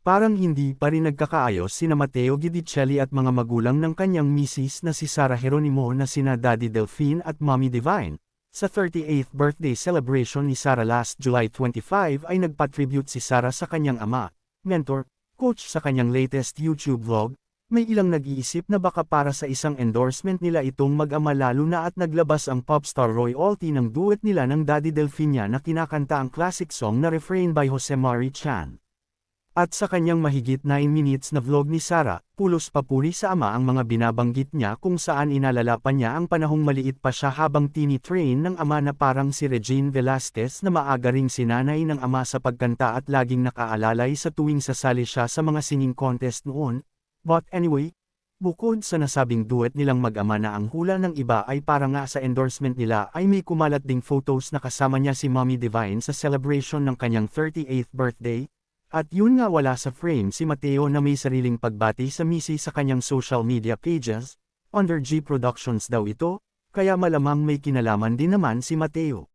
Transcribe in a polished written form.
Parang hindi pa rin nagkakaayos sina Matteo Guidicelli at mga magulang ng kanyang misis na si Sara Geronimo na sina Daddy Delphine at Mommy Divine. Sa 38th birthday celebration ni Sara last July 25 ay nagpa-tribute si Sara sa kanyang ama, mentor, coach sa kanyang latest YouTube vlog. May ilang nag-iisip na baka para sa isang endorsement nila itong mag-ama lalo na at naglabas ang popstar royalty ng duet nila ng Daddy Delphine na kinakanta ang classic song na Refrain by Jose Mari Chan. At sa kanyang mahigit 9 minutes na vlog ni Sara, pulos papuri sa ama ang mga binabanggit niya kung saan inalala pa niya ang panahong maliit pa siya habang tini-train ng ama na parang si Regine Velasquez na maaga ring sinanay ng ama sa pagkanta at laging nakaalalay sa tuwing sasali siya sa mga singing contest noon. But anyway, bukod sa nasabing duet nilang mag-ama na ang hula ng iba ay para nga sa endorsement nila ay may kumalat ding photos na kasama niya si Mommy Divine sa celebration ng kanyang 38th birthday. At yun nga wala sa frame si Matteo na may sariling pagbati sa misi sa kanyang social media pages, under G Productions daw ito, kaya malamang may kinalaman din naman si Matteo.